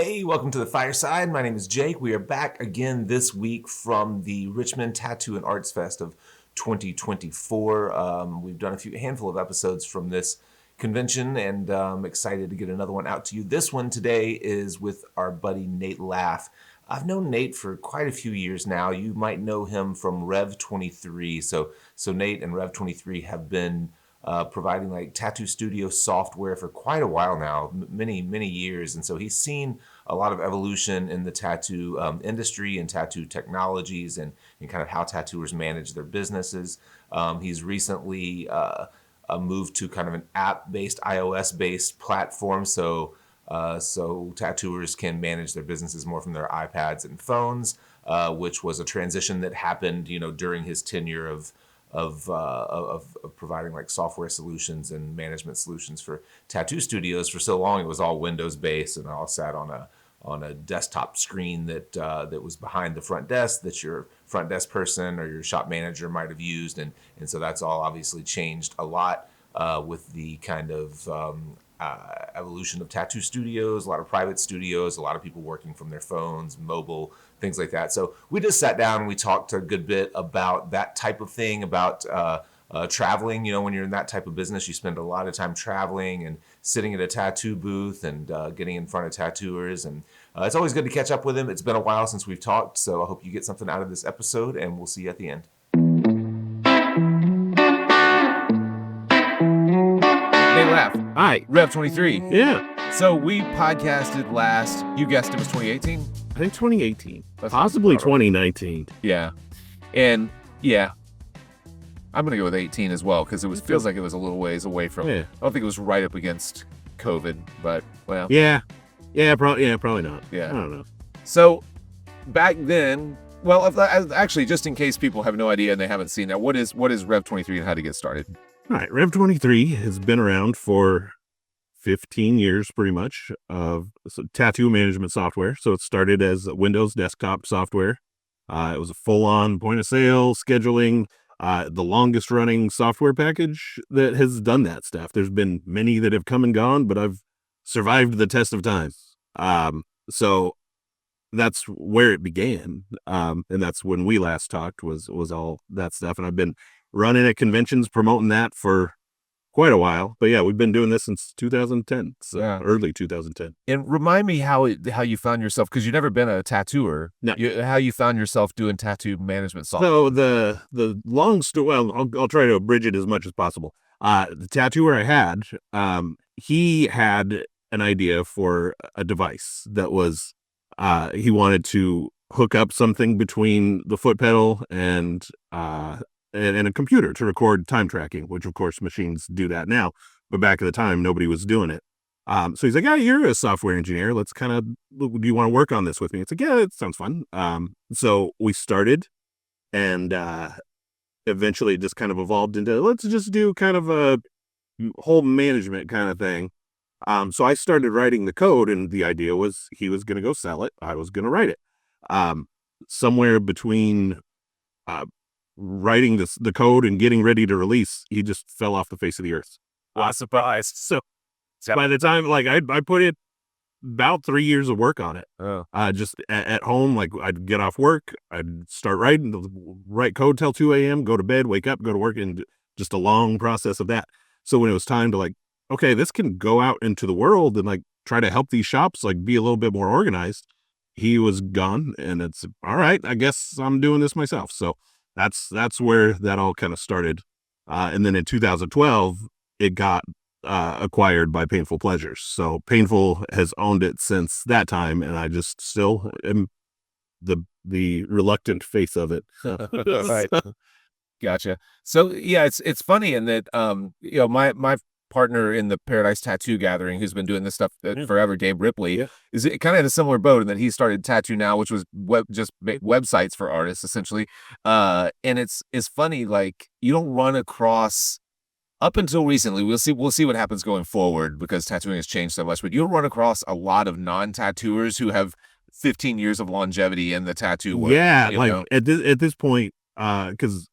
Hey, welcome to the Fireside. My name is Jake. We are back again this week from the Richmond Tattoo and Arts Fest of 2024. We've done a handful of episodes from this convention, and I'm excited to get another one out to you. This one today is with our buddy Nate Laff. I've known Nate for quite a few years now. You might know him from Rev23. So Nate and Rev23 have been providing like tattoo studio software for quite a while now, many years. And so he's seen a lot of evolution in the tattoo industry and tattoo technologies and kind of how tattooers manage their businesses. He's recently moved to kind of an app-based, iOS-based platform. So tattooers can manage their businesses more from their iPads and phones, which was a transition that happened, during his tenure of providing like software solutions and management solutions for tattoo studios. For so long, it was all Windows based, and it all sat on a desktop screen that was behind the front desk that your front desk person or your shop manager might have used, and so that's all obviously changed a lot with the kind of evolution of tattoo studios, a lot of private studios, a lot of people working from their phones, mobile, things like that. So we just sat down and we talked a good bit about that type of thing, about traveling. When you're in that type of business, you spend a lot of time traveling and sitting at a tattoo booth and getting in front of tattooers. And it's always good to catch up with him. It's been a while since we've talked, so I hope you get something out of this episode, and we'll see you at the end. Hey, Laff. Hi. Rev23. Yeah. So we podcasted last, you guessed it was 2018? I think 2018. Possibly 2019. Yeah. And yeah, I'm going to go with 18 as well, because feels like it was a little ways away from, I don't think it was right up against COVID, but well. Yeah, probably not. Yeah. I don't know. So back then, well, actually, just in case people have no idea and they haven't seen that, what is Rev23 and how to get started? All right. Rev23 has been around for 15 years, pretty much, of tattoo management software. So it started as Windows desktop software. It was a full-on point-of-sale scheduling, the longest-running software package that has done that stuff. There's been many that have come and gone, but I've survived the test of time. So that's where it began, and that's when we last talked, was all that stuff. And I've been running at conventions, promoting that for quite a while. But yeah, we've been doing this since 2010, so early 2010. And remind me how you found yourself, because you've never been a tattooer. No. How you found yourself doing tattoo management software. So the long story, well, I'll try to abridge it as much as possible. The tattooer I had, he had an idea for a device that was, he wanted to hook up something between the foot pedal and a computer to record time tracking, which of course machines do that now, but back at the time nobody was doing it. So he's like, "Yeah, you're a software engineer. Let's do you want to work on this with me?" It's like, "Yeah, it sounds fun." So we started, and eventually it just kind of evolved into, let's just do kind of a whole management kind of thing. So I started writing the code, and the idea was he was going to go sell it. I was going to write it. Somewhere between writing the code and getting ready to release, he just fell off the face of the earth. Surprised. So by the time, like, I put in about 3 years of work on it. Just at home, like, I'd get off work, I'd start write code till 2 a.m., go to bed, wake up, go to work, and just a long process of that. So when it was time to, like, okay, this can go out into the world and, like, try to help these shops, like, be a little bit more organized, he was gone, and it's, all right, I guess I'm doing this myself. So that's where that all kind of started. And then in 2012, it got acquired by Painful Pleasures. So Painful has owned it since that time, and I just still am the reluctant face of it. Right. Gotcha. So yeah, it's funny in that my partner in the Paradise Tattoo Gathering, who's been doing this stuff forever, Dave Ripley, is kind of in a similar boat in that he started TattooNow, which was just websites for artists essentially. And it's funny, like, you don't run across, up until recently, we'll see what happens going forward, because tattooing has changed so much, but you'll run across a lot of non-tattooers who have 15 years of longevity in the tattoo world. Yeah, like at this point, because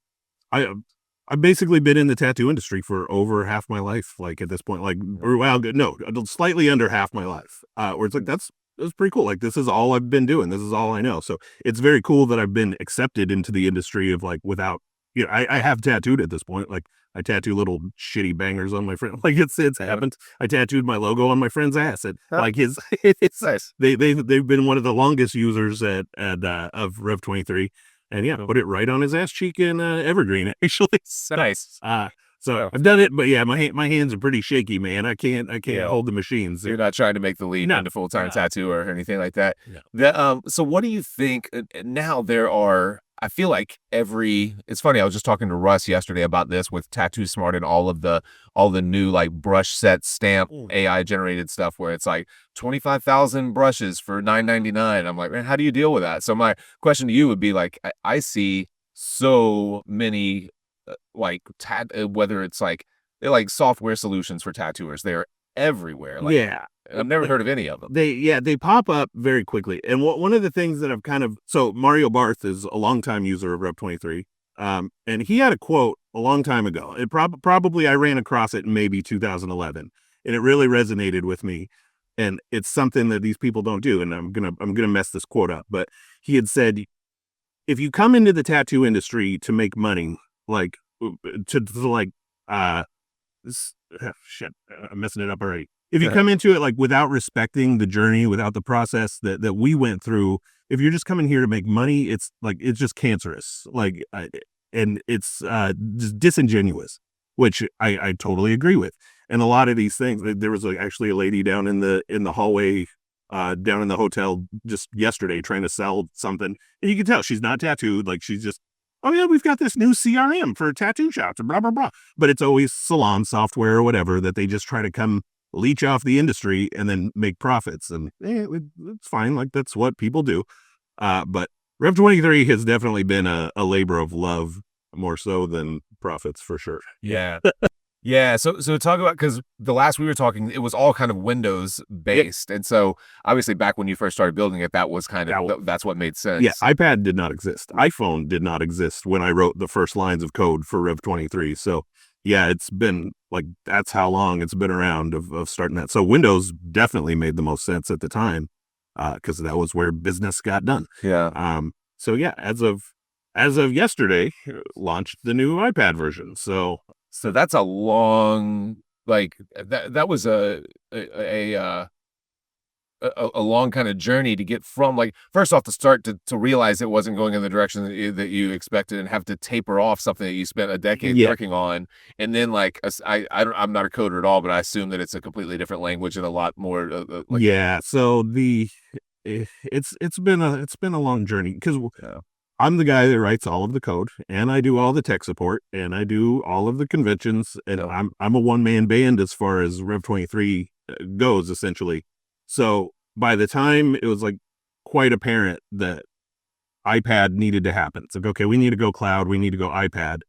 I've basically been in the tattoo industry for over half my life. Like, at this point, like, well, no, slightly under half my life. Where it's like, that's was pretty cool. Like, this is all I've been doing. This is all I know. So it's very cool that I've been accepted into the industry of like without, I have tattooed at this point. Like I tattoo little shitty bangers on my friend. Like it's happened. I tattooed my logo on my friend's ass. And like it's Nice. they've been one of the longest users at of Rev 23. And yeah, put it right on his ass cheek in Evergreen actually. So, Nice. so I've done it, but yeah, my hands are pretty shaky, man. I can't hold the machines. You're not trying to make the leap into full-time tattooer or anything like that. No. So what do you think now there are, I feel like it's funny, I was just talking to Russ yesterday about this with Tattoo Smart and all the new like brush set stamp AI generated stuff where it's like 25,000 brushes for $9.99. I'm like, man, how do you deal with that? So my question to you would be like, I see so many whether it's like they're like software solutions for tattooers, they're everywhere. Like, yeah, I've never heard of any of them. They pop up very quickly. And one of the things that I've so Mario Barth is a longtime user of Rev 23. And he had a quote a long time ago. It probably I ran across it in maybe 2011, and it really resonated with me. And it's something that these people don't do. And I'm gonna mess this quote up, but he had said, if you come into the tattoo industry to make money, like to like shit, I'm messing it up already. If you come into it like without respecting the journey, without the process that we went through, if you're just coming here to make money, it's just cancerous. Like, and it's just disingenuous, which I totally agree with. And a lot of these things, there was actually a lady down in the hallway, down in the hotel just yesterday trying to sell something, and you can tell she's not tattooed. Like she's just, oh yeah, we've got this new CRM for tattoo shops and blah, blah, blah. But it's always salon software or whatever that they just try to come leech off the industry and then make profits. And it's fine. Like that's what people do. But Rev 23 has definitely been a labor of love more so than profits for sure. Yeah. Yeah, so talk about, because the last we were talking, it was all kind of Windows based, and so obviously back when you first started building it, that was kind of that's what made sense. Yeah, iPad did not exist. iPhone did not exist when I wrote the first lines of code for Rev 23. So yeah, it's been like that's how long it's been around of starting that. So Windows definitely made the most sense at the time because that was where business got done. Yeah. So yeah, as of yesterday, launched the new iPad version. So that's a long, like that was a long kind of journey to get from, like, first off, to start to realize it wasn't going in the direction that you expected and have to taper off something that you spent a decade working on. And then like, I'm not a coder at all, but I assume that it's a completely different language and a lot more. So it's been a long journey because I'm the guy that writes all of the code, and I do all the tech support, and I do all of the conventions, and I'm a one-man band as far as Rev 23 goes, essentially. So by the time it was like quite apparent that iPad needed to happen, it's like, okay, we need to go cloud, we need to go iPad.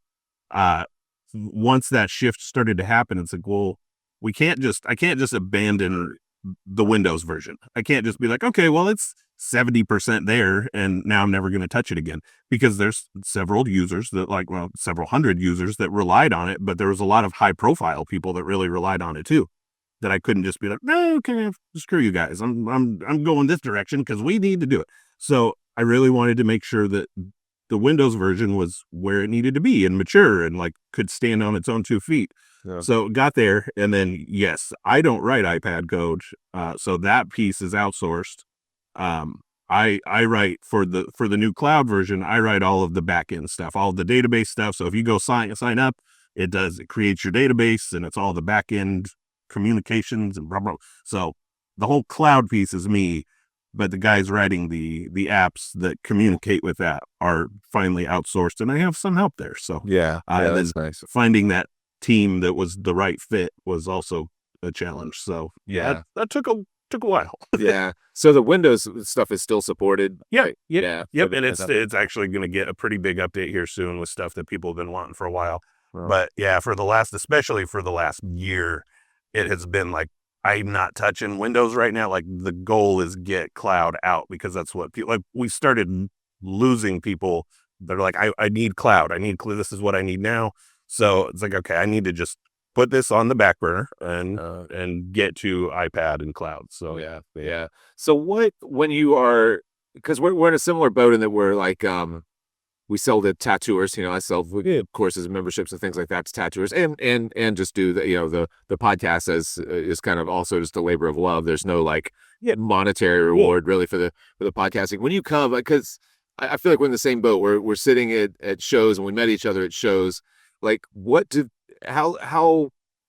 Once that shift started to happen, it's like, well, I can't just abandon the Windows version. I can't just be like, okay, well, it's 70% there and now I'm never going to touch it again, because there's several hundred users that relied on it, but there was a lot of high profile people that really relied on it too, that I couldn't just be like, no, okay, screw you guys. I'm going this direction because we need to do it. So I really wanted to make sure that the Windows version was where it needed to be and mature and like could stand on its own 2 feet. Yeah. So got there, and then yes, I don't write iPad code, so that piece is outsourced. I write for the new cloud version. I write all of the back end stuff, all of the database stuff. So if you go sign up, it creates your database, and it's all the back end communications and blah blah. So the whole cloud piece is me, but the guys writing the apps that communicate with that are finally outsourced, and I have some help there. So that's nice. Finding that team that was the right fit was also a challenge. So that took a while. Yeah. So the Windows stuff is still supported. Yeah. Yep. And it's actually going to get a pretty big update here soon with stuff that people have been wanting for a while. Wow. But yeah, especially for the last year, it has been like, I'm not touching Windows right now. Like the goal is get cloud out, because that's what people, like, we started losing people that are like, I need cloud. This is what I need now. So it's like, okay, I need to just put this on the back burner and get to iPad and cloud. So yeah. So when you are, because we're in a similar boat in that we're like, we sell to tattooers, I sell courses and memberships and things like that to tattooers, and just do the podcast is kind of also just a labor of love. There's no like monetary reward really for the podcasting. When you come, because I feel like we're in the same boat. We're sitting at shows, and we met each other at shows. Like,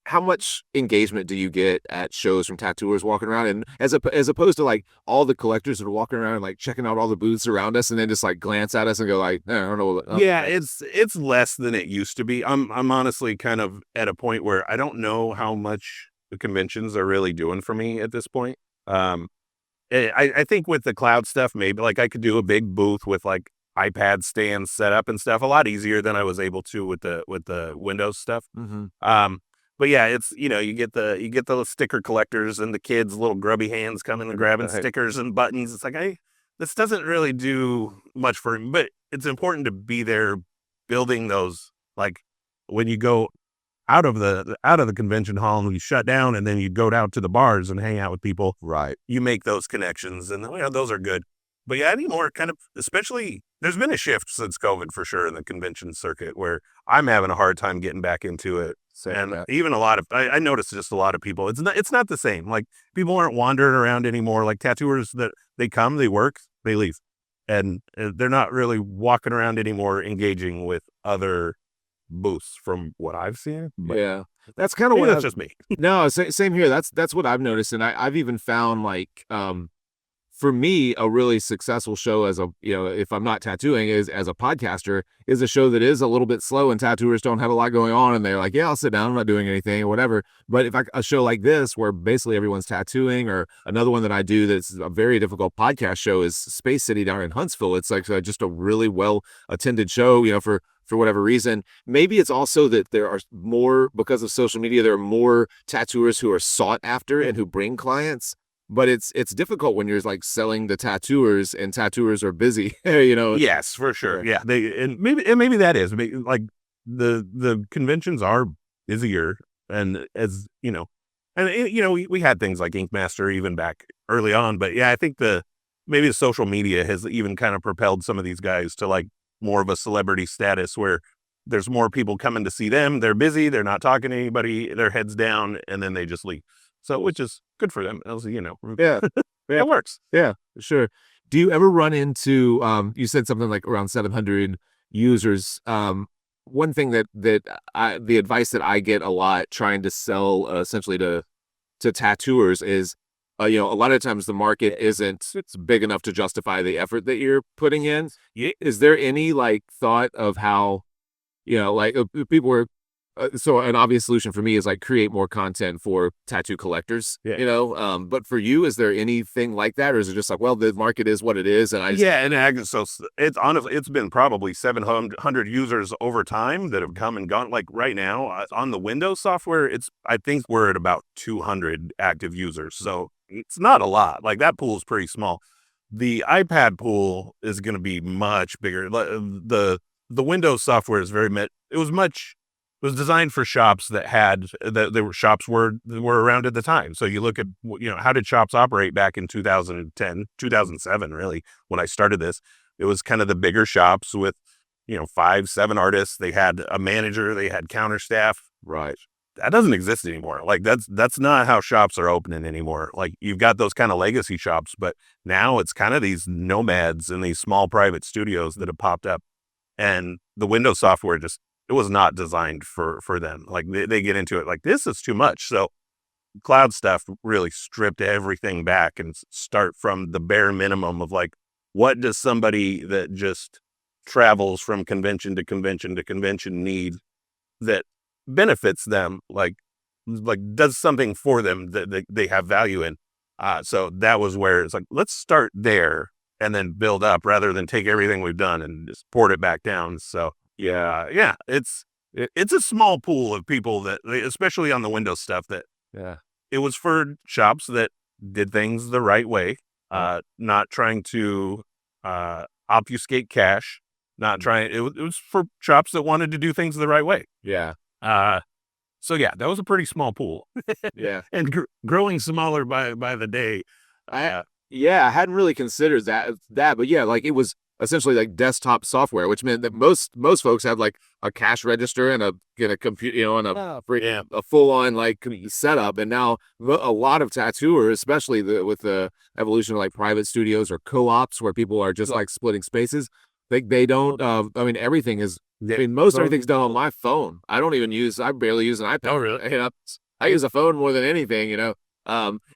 how much engagement do you get at shows from tattooers walking around, and as opposed to like all the collectors that are walking around and like checking out all the booths around us and then just like glance at us and go like, I don't know. Yeah, it's less than it used to be. I'm honestly kind of at a point where I don't know how much the conventions are really doing for me at this point. I think with the cloud stuff, maybe like I could do a big booth with like iPad stands set up and stuff a lot easier than I was able to with the Windows stuff. But yeah, it's, you get the sticker collectors and the kids' little grubby hands coming and grabbing stickers and buttons. It's like, this doesn't really do much for me, but it's important to be there building those, like when you go out of the convention hall and you shut down and then you go out to the bars and hang out with people. Right. You make those connections and those are good. But yeah, anymore kind of, especially there's been a shift since COVID for sure in the convention circuit where I'm having a hard time getting back into it. Even a lot of, I noticed just a lot of people, it's not the same. Like people aren't wandering around anymore. Like tattooers that they come, they work, they leave. And they're not really walking around anymore, engaging with other booths from what I've seen. But yeah. That's kind of what that's just me. No, same here. That's what I've noticed. And I've even found like, for me, a really successful show as a, if I'm not tattooing as a podcaster is a show that is a little bit slow and tattooers don't have a lot going on. And they're like, yeah, I'll sit down. I'm not doing anything or whatever. But if a show like this, where basically everyone's tattooing, or another one that I do, that's a very difficult podcast show is Space City down in Huntsville. It's like just a really well attended show, for whatever reason. Maybe it's also that there are more, because of social media, there are more tattooers who are sought after and who bring clients. But it's difficult when you're like selling to tattooers and tattooers are busy, Yes, for sure. Yeah, maybe that is like the conventions are busier, and we had things like Ink Master even back early on, but yeah, I think maybe the social media has even kind of propelled some of these guys to like more of a celebrity status where there's more people coming to see them. They're busy, they're not talking to anybody, their heads down, and then they just leave. So, which is good for them. Yeah. It works. Yeah, sure. Do you ever run into, you said something like around 700 users. One thing that the advice that I get a lot trying to sell essentially to tattooers is, a lot of times the market it's big enough to justify the effort that you're putting in. Is there any like thought of how, people were, so an obvious solution for me is like create more content for tattoo collectors, but for you, is there anything like that? Or is it just like, well, the market is what it is? And so it's honestly, it's been probably 700 users over time that have come and gone. Like right now on the Windows software, I think we're at about 200 active users. So it's not a lot. Like that pool is pretty small. The iPad pool is going to be much bigger. The Windows software is it was designed for shops shops were around at the time. So you look at, how did shops operate back in 2010, 2007, really, when I started this. It was kind of the bigger shops with, 5, 7 artists. They had a manager, they had counter staff. Right. That doesn't exist anymore. Like that's not how shops are opening anymore. Like you've got those kind of legacy shops, but now it's kind of these nomads and these small private studios that have popped up. And the Windows software it was not designed for them. Like they get into it like, this is too much. So cloud stuff really stripped everything back and start from the bare minimum of like, what does somebody that just travels from convention to convention to convention need that benefits them, like does something for them that they have value in. So that was where it's like, let's start there and then build up rather than take everything we've done and just port it back down. So yeah, it's a small pool of people that, especially on the Windows stuff, that it was for shops that did things the right way, not trying to obfuscate cash, not trying. It was for shops that wanted to do things the right way. Yeah. So yeah, that was a pretty small pool. Yeah. And growing smaller by the day. I hadn't really considered that, but yeah, like it was essentially like desktop software, which meant that most folks have like a cash register and a computer, and a full on like setup. And now a lot of tattooers, especially with the evolution of like private studios or co-ops where people are just like splitting spaces, they don't. I mean, everything is. I mean, most everything's done on my phone. I barely use an iPad. Oh, really? I use a phone more than anything, and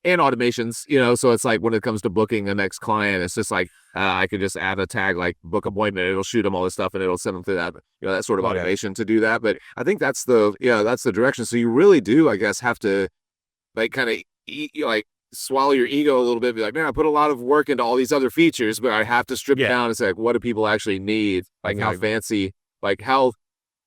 automations, so it's like when it comes to booking the next client, it's just like, I could just add a tag, like book appointment, it'll shoot them all this stuff and it'll send them through that, that sort of automation to do that. But I think that's the direction. So you really do, I guess, have to like kind of like swallow your ego a little bit, be like, man, I put a lot of work into all these other features, but I have to strip down and say, like, what do people actually need? Like how fancy, like how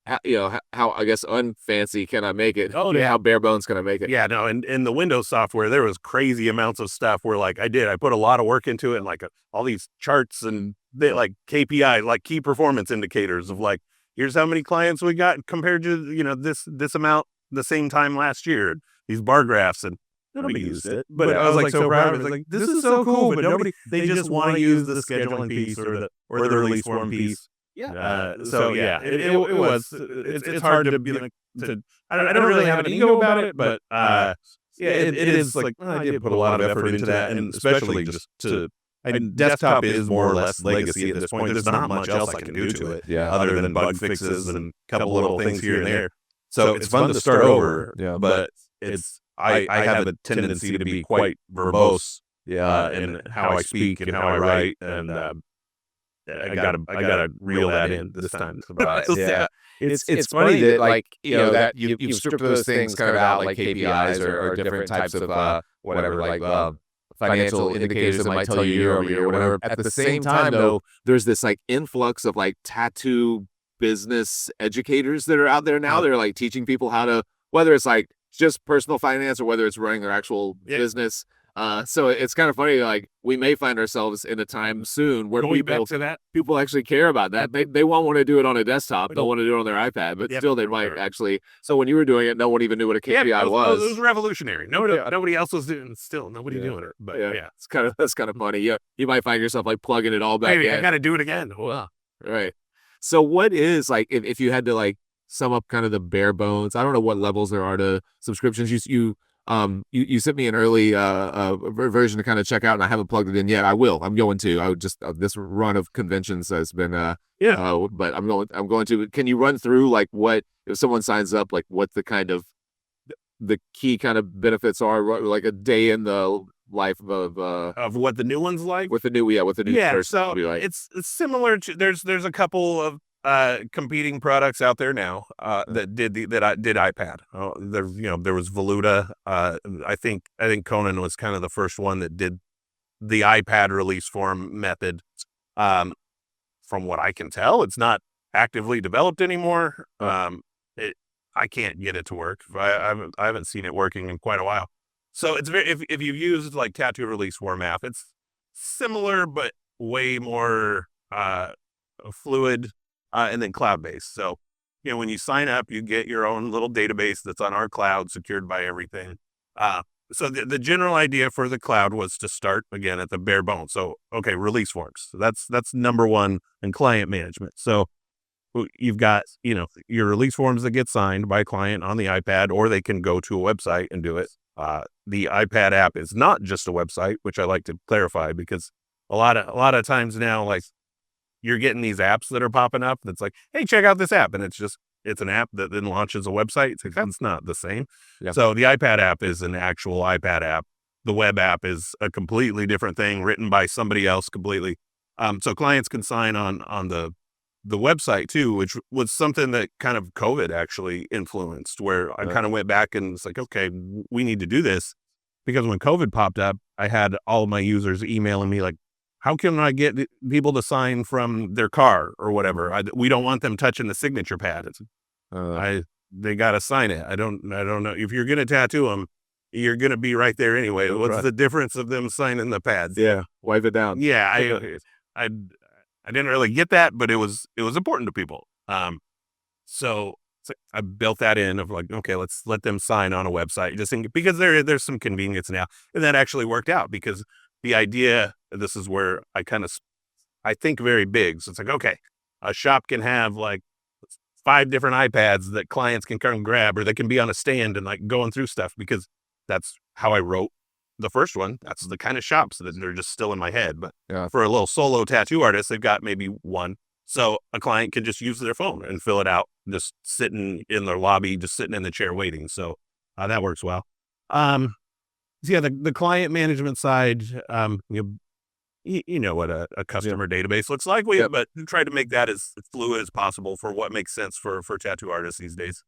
I guess unfancy can I make it? Oh, yeah. How bare bones can I make it? Yeah, no, and in the Windows software, there was crazy amounts of stuff where like I put a lot of work into it, and like all these charts and they like KPI, like key performance indicators of like, here's how many clients we got compared to, this amount the same time last year, these bar graphs, and nobody used it. But I was like so proud of it. Like, this is so cool, but they just want to use the scheduling piece or the release form piece. Yeah. So yeah, it's hard to be like, I don't really have an ego about it, but it is like, I did put a lot of effort into that, and especially just desktop is more or less legacy at this point. There's not much else I can do to it, other than bug fixes and a couple little things here and there. So it's fun to start over, but I have a tendency to be quite verbose, in how I speak and how I write, and I gotta reel that in this time. It's funny that like that you've stripped those things kind of out, like KPIs or different types of whatever, like financial indicators that might tell you year over year, whatever. At the same time, though, there's this like influx of like tattoo business educators that are out there now. They're like teaching people how to, whether it's like just personal finance or whether it's running their actual business. So it's kind of funny, like we may find ourselves in a time soon where people actually care about that. They won't want to do it on a desktop. They'll want to do it on their iPad, but still they might actually. So when you were doing it, no one even knew what a KPI was. It was revolutionary. Nobody else was doing it. Still, nobody doing it. But that's kind of funny. Yeah, you might find yourself like plugging it all back in. I got to do it again. Wow. Right. So what is like if you had to like sum up kind of the bare bones? I don't know what levels there are to subscriptions. You sent me an early version to kind of check out, and I haven't plugged it in yet. I'm going to. I would just this run of conventions has been but I'm going to. Can you run through like what if someone signs up, like what the kind of the key kind of benefits are, like a day in the life of what the new one's like with the new person, so like. It's similar to there's a couple of competing products out there now that did iPad. There was Voluta. I think Conan was kind of the first one that did the iPad release form method. From what I can tell, it's not actively developed anymore. I can't get it to work. I haven't seen it working in quite a while. So it's very, if you've used like tattoo release form app, it's similar but way more fluid. And then cloud-based. So, when you sign up, you get your own little database that's on our cloud, secured by everything. So the general idea for the cloud was to start again at the bare bones. So, okay, release forms. So that's number one in client management. So you've got, your release forms that get signed by a client on the iPad, or they can go to a website and do it. The iPad app is not just a website, which I like to clarify, because a lot of times now, like, you're getting these apps that are popping up that's like, hey, check out this app. And it's an app that then launches a website. It's like, that's not the same. Yeah. So the iPad app is an actual iPad app. The web app is a completely different thing written by somebody else completely. So clients can sign on the website too, which was something that kind of COVID actually influenced, where I kind of went back and it's like, okay, we need to do this, because when COVID popped up, I had all of my users emailing me like, how can I get people to sign from their car or whatever? We don't want them touching the signature pad. They got to sign it. I don't know. If you're going to tattoo them, you're going to be right there anyway. What's the difference of them signing the pads? Yeah. Wipe it down. Yeah. I didn't really get that, but it was important to people. So So I built that in of like, okay, let's let them sign on a website because there's some convenience now. And that actually worked out because the idea, this is where I think very big. So it's like, okay, a shop can have like 5 different iPads that clients can come and grab, or they can be on a stand and like going through stuff, because that's how I wrote the first one. That's the kind of shops that they're just still in my head. But for a little solo tattoo artist, they've got maybe one. So a client can just use their phone and fill it out, just sitting in their lobby, just sitting in the chair waiting. So that works well. So yeah, the client management side, you know what a customer database looks like. But try to make that as fluid as possible for what makes sense for tattoo artists these days.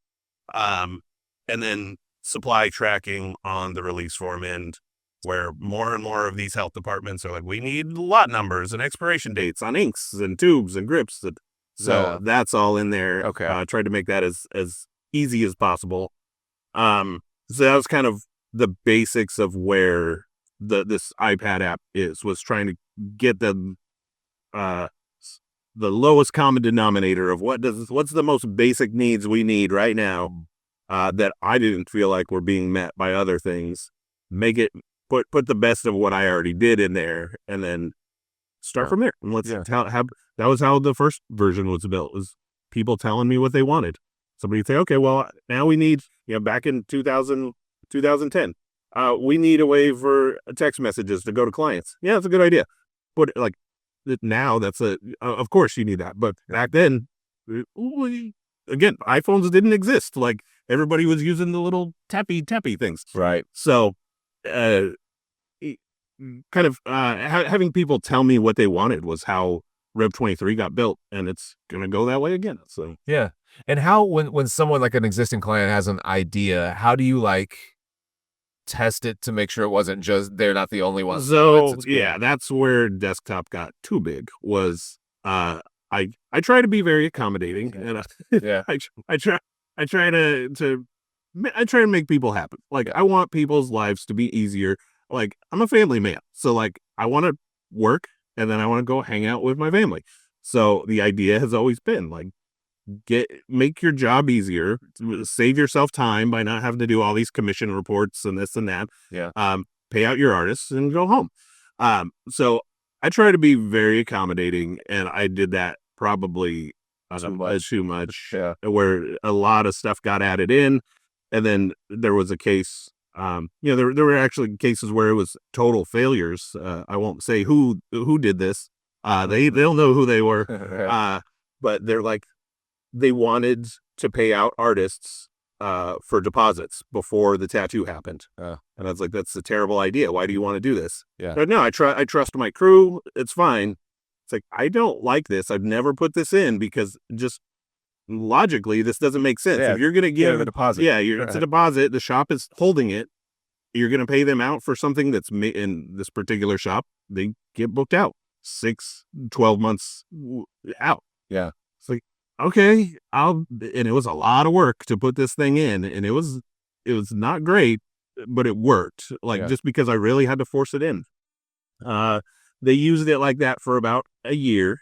And then supply tracking on the release form end, where more and more of these health departments are like, we need lot numbers and expiration dates on inks and tubes and grips. So that's all in there. Okay. Tried to make that as easy as possible. So that was kind of the basics of where this iPad app was trying to get the lowest common denominator of what's the most basic needs we need right now, that I didn't feel like were being met by other things. Make it put the best of what I already did in there, and then start from there. And that was how the first version was built, was people telling me what they wanted. Somebody would say, okay, well, now we need, back in 2010, we need a way for text messages to go to clients. Yeah, that's a good idea. But like now, of course you need that. But back then, again, iPhones didn't exist. Like, everybody was using the little tappy things. Right. So, kind of having people tell me what they wanted was how Rev 23 got built, and it's going to go that way again. So yeah. And how, when someone like an existing client has an idea, how do you like test it to make sure it wasn't just they're not the only ones? So that's where desktop got too big. Was I try to be very accommodating, and I try to make people happy. Like, I want people's lives to be easier. Like, I'm a family man, so like I want to work and then I want to go hang out with my family. So the idea has always been like, make your job easier, save yourself time by not having to do all these commission reports and this and that. Yeah. Pay out your artists and go home. So I try to be very accommodating, and I did that probably too much. Yeah. Where a lot of stuff got added in, and then there was a case. There were actually cases where it was total failures. I won't say who did this. They'll know who they were. But they're like, they wanted to pay out artists for deposits before the tattoo happened. And I was like, that's a terrible idea. Why do you want to do this? Yeah. But no, I trust my crew. It's fine. It's like, I don't like this. I've never put this in because just logically, this doesn't make sense. Yeah, if you're going to give a deposit, it's a deposit. The shop is holding it. You're going to pay them out for something that's in this particular shop. They get booked out 6-12 months out. Yeah. It's like, okay, and it was a lot of work to put this thing in, and it was not great, but it worked. Like, just because I really had to force it in. They used it like that for about a year.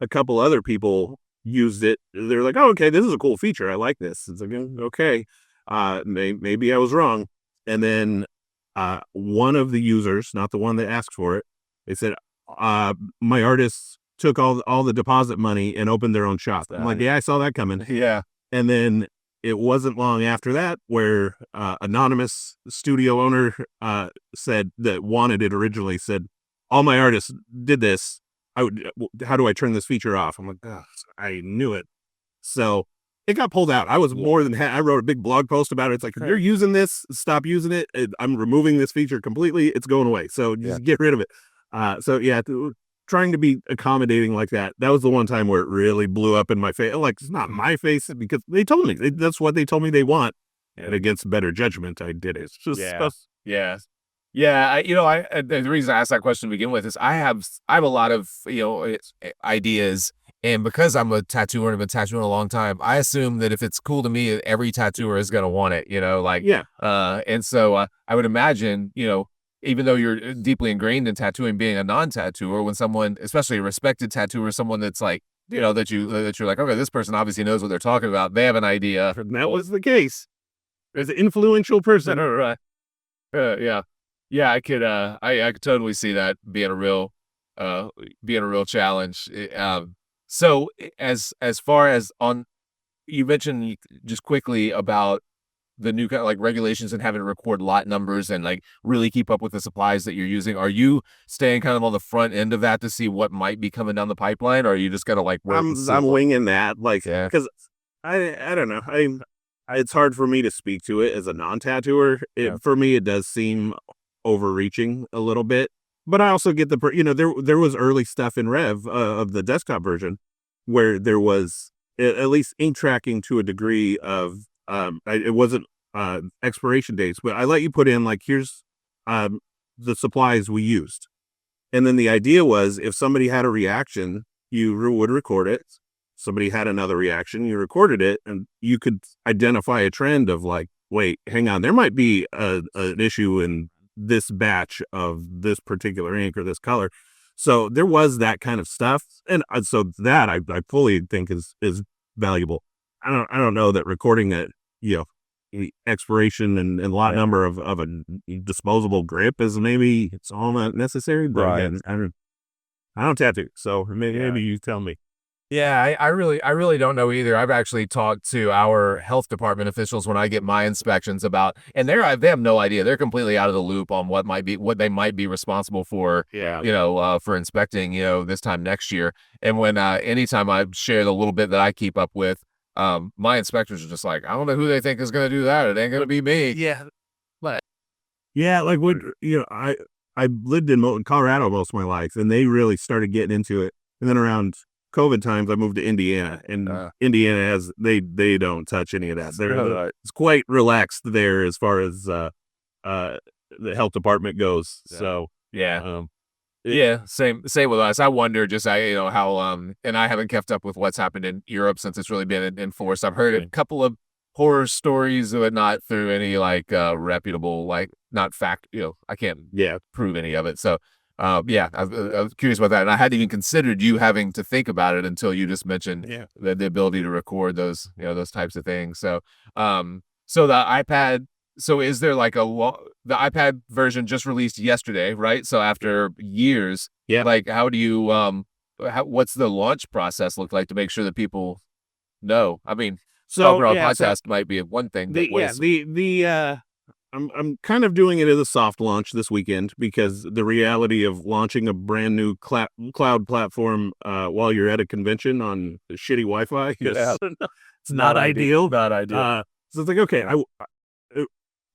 A couple other people used it. They're like, oh, okay, this is a cool feature. I like this. It's like, okay, maybe I was wrong. And then one of the users, not the one that asked for it, they said, my artists took all the deposit money and opened their own shop. I'm like, yeah, I saw that coming. Yeah. And then it wasn't long after that where anonymous studio owner said that wanted it originally, said, all my artists did this. How do I turn this feature off? I'm like, oh, I knew it. So it got pulled out. I was more than I wrote a big blog post about it. It's like, if you're using this, stop using it. I'm removing this feature completely. It's going away. So just get rid of it. Trying to be accommodating like that. That was the one time where it really blew up in my face. Like, it's not my face, because they told me that's what they told me they want. And against better judgment, I did it. It's just Yeah, the reason I asked that question to begin with is I have a lot of ideas, and because I'm a tattooer and I've been tattooing a long time, I assume that if it's cool to me, every tattooer is gonna want it. And so I would imagine, even though you're deeply ingrained in tattooing, being a non-tattooer, when someone, especially a respected tattooer, someone that's like that you're like, okay, this person obviously knows what they're talking about. They have an idea. And that was the case. There's an influential person. Yeah. Yeah, I could totally see that being a real challenge. So as far as you mentioned just quickly about the new kind of like regulations and having to record lot numbers and like really keep up with the supplies that you're using. Are you staying kind of on the front end of that to see what might be coming down the pipeline, or are you just gonna like wait and see? I'm winging that, like, Yeah. because I don't know. It's hard for me to speak to it as a non-tattooer. Yeah. For me, it does seem overreaching a little bit, but I also get there was early stuff in Rev of the desktop version where there was at least ink tracking to a degree of it wasn't expiration dates, but I let you put in like, here's the supplies we used, and then the idea was if somebody had a reaction, you would record it. Somebody had another reaction, you recorded it, and you could identify a trend of like, wait, hang on, there might be an issue in this batch of this particular ink or this color. So there was that kind of stuff, and so that I fully think is valuable. I don't know that recording that, expiration and lot number of a disposable grip is maybe it's all not necessary. But Right. again, I don't tattoo, so maybe you tell me. Yeah, I really don't know either. I've actually talked to our health department officials when I get my inspections about, and they have no idea. They're completely out of the loop on what they might be responsible for. Yeah. For inspecting, this time next year. And when anytime I share the little bit that I keep up with, my inspectors are just like, I don't know who they think is going to do that. It ain't going to be me. Yeah. Yeah, like what I lived in Colorado most of my life, and they really started getting into it. And then around COVID times, I moved to Indiana, and Indiana has they don't touch any of that. It's quite relaxed there as far as the health department goes. Yeah. So Same with us. I wonder just how and I haven't kept up with what's happened in Europe since it's really been enforced. I've heard a couple of horror stories, but not through any like reputable, like not fact. I can't prove any of it. So I was curious about that, and I hadn't even considered you having to think about it until you just mentioned the ability to record those those types of things. So so the iPad. So is there like the iPad version just released yesterday, right? So after years, like how do you what's the launch process look like to make sure that people know? I mean, overall podcast might be one thing. I'm kind of doing it as a soft launch this weekend because the reality of launching a brand new cloud platform while you're at a convention on shitty Wi-Fi it's not ideal. Not ideal. So it's like, okay,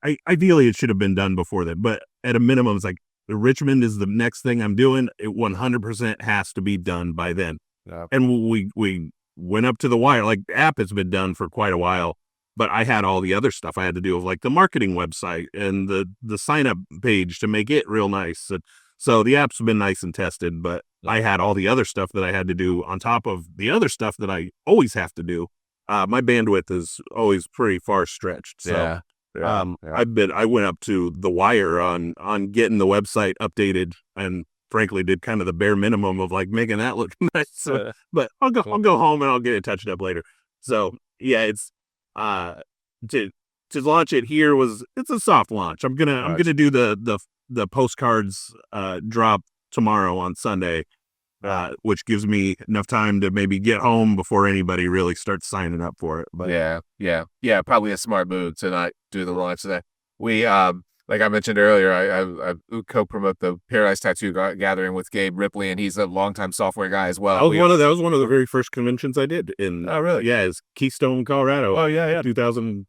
I ideally it should have been done before that, but at a minimum, it's like Richmond is the next thing I'm doing. It 100% has to be done by then. Yeah. And we went up to the wire. Like the app has been done for quite a while, but I had all the other stuff I had to do of like the marketing website and the sign up page to make it real nice. So the app's been nice and tested, but I had all the other stuff that I had to do on top of the other stuff that I always have to do. My bandwidth is always pretty far stretched. So. I went up to the wire on getting the website updated, and frankly did kind of the bare minimum of like making that look nice. So, but I'll go home and I'll get it touched up later. So yeah, it's to launch it here it's a soft launch. I'm gonna do the postcards drop tomorrow on Sunday. Which gives me enough time to maybe get home before anybody really starts signing up for it. But yeah, probably a smart move to not do the launch of that. We like I mentioned earlier, I co-promote the Paradise Tattoo Gathering with Gabe Ripley, and he's a longtime software guy as well. That was one of the very first conventions I did in. Oh really? Yeah, it's Keystone, Colorado. Oh yeah. 2011.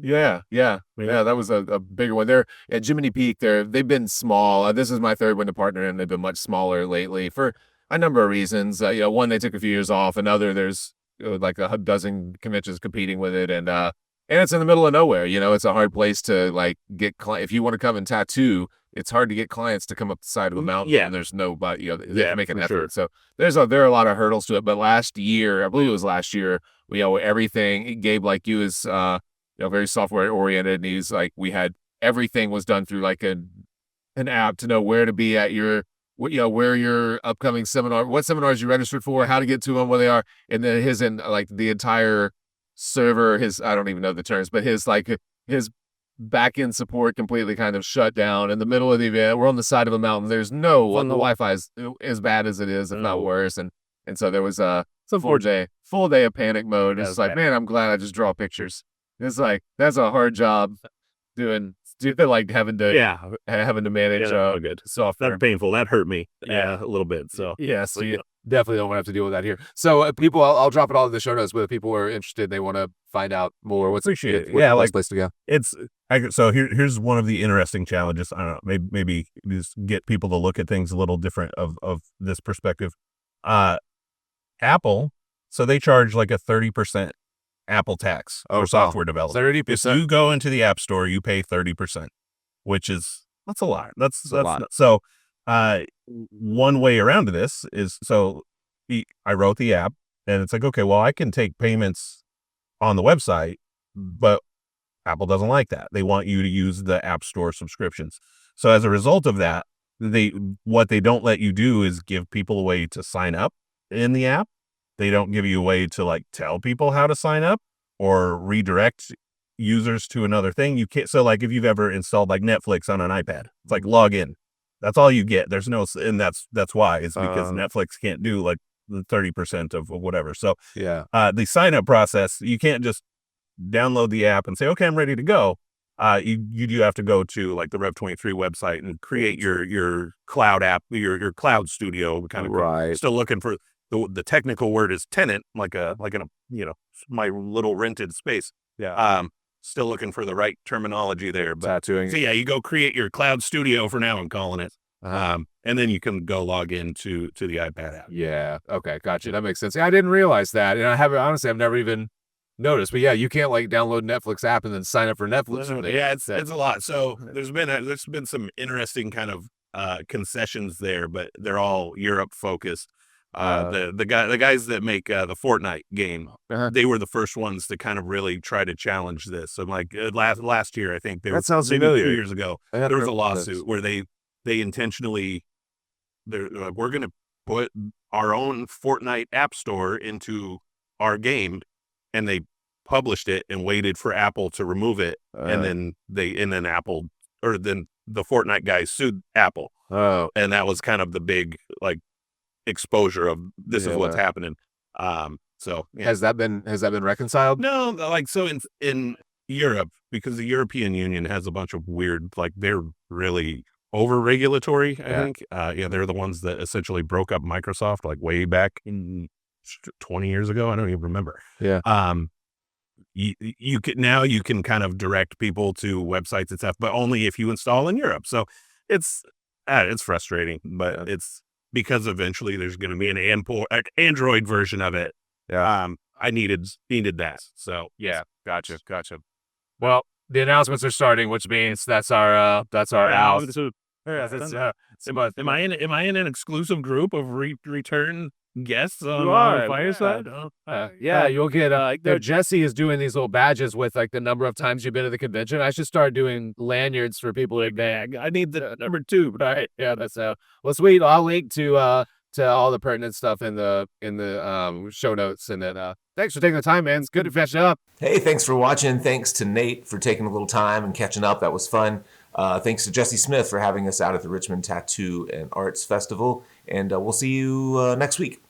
Yeah. That was a bigger one. They're at Jiminy Peak. They've been small. This is my third one to partner, and they've been much smaller lately for a number of reasons. One, they took a few years off. Another, there's like a dozen conventions competing with it, and it's in the middle of nowhere. It's a hard place to like get if you want to come and tattoo. It's hard to get clients to come up the side of a mountain. Yeah. And there's nobody. They have to make an effort. Sure. So there are a lot of hurdles to it. But last year, I believe it was last year, everything. Gabe, like you, is very software oriented, and he's like, we had everything was done through like an app to know where to be at your where your upcoming seminar, what seminars you registered for, how to get to them, where they are, and then his and like the entire server, I don't even know the terms, but his back end support completely kind of shut down in the middle of the event. We're on the side of a mountain. There's the Wi-Fi is as bad as it is, if not worse, and so there was a full day of panic mode. It's like, man, I'm glad I just draw pictures. It's like that's a hard job doing like having to manage good software. That's painful. That hurt me a little bit. So so you definitely don't want to have to deal with that here. So people, I'll drop it all in the show notes, but if people are interested, they want to find out more. What's the best place to go? So here's one of the interesting challenges. I don't know, maybe just get people to look at things a little different of this perspective. Apple, so they charge like a 30% Apple tax for software development. 30%. If you go into the App Store, you pay 30%, that's a lot. That's a lot. So one way around this is, I wrote the app, and it's like, okay, well, I can take payments on the website, but Apple doesn't like that. They want you to use the App Store subscriptions. So as a result of that, what they don't let you do is give people a way to sign up in the app. They don't give you a way to like tell people how to sign up or redirect users to another thing. You can't. So like if you've ever installed like Netflix on an iPad, it's like log in. That's all you get. There's no, and that's why it's because Netflix can't do like the 30% of whatever. So the sign up process, you can't just download the app and say, okay, I'm ready to go. You do have to go to like the Rev23 website and create your cloud app, your cloud studio kind of thing. Still looking for the technical word is tenant, like in a my little rented space. Still looking for the right terminology there. But Tattooing. So you go create your cloud studio for now, I'm calling it. And then you can go log into the iPad app. Yeah. Okay. Gotcha. That makes sense. I didn't realize that. And I've never even noticed, but you can't like download Netflix app and then sign up for Netflix. It's a lot. So there's been some interesting kind of concessions there, but they're all Europe focused. The guys that make the Fortnite game, they were the first ones to kind of really try to challenge this. So like last year, I think that sounds familiar. 2 years ago, there was a lawsuit where they intentionally, they're like, we're going to put our own Fortnite app store into our game, and they published it and waited for Apple to remove it, and then Apple, or then the Fortnite guys sued Apple. And that was kind of the big like exposure of this is what's happening. Has that been reconciled? No, like so in Europe, because the European Union has a bunch of weird, like they're really over regulatory. I think they're the ones that essentially broke up Microsoft like way back in 20 years ago. I don't even remember. You can kind of direct people to websites and stuff, but only if you install in Europe. So it's frustrating, but it's because eventually there's going to be an Android version of it. I needed that. So gotcha. Well, the announcements are starting, which means that's our out. Am I in an exclusive group of return guests on Fireside? You'll get Jesse is doing these little badges with like the number of times you've been to the convention. I should start doing lanyards for people like that. I need the number 2, but that's well, sweet. I'll link to all the pertinent stuff in the show notes, and then thanks for taking the time, man. It's good to catch up. Hey, thanks for watching. Thanks to Nate for taking a little time and catching up. That was fun. Thanks to Jesse Smith for having us out at the Richmond Tattoo and Arts Festival, and we'll see you next week.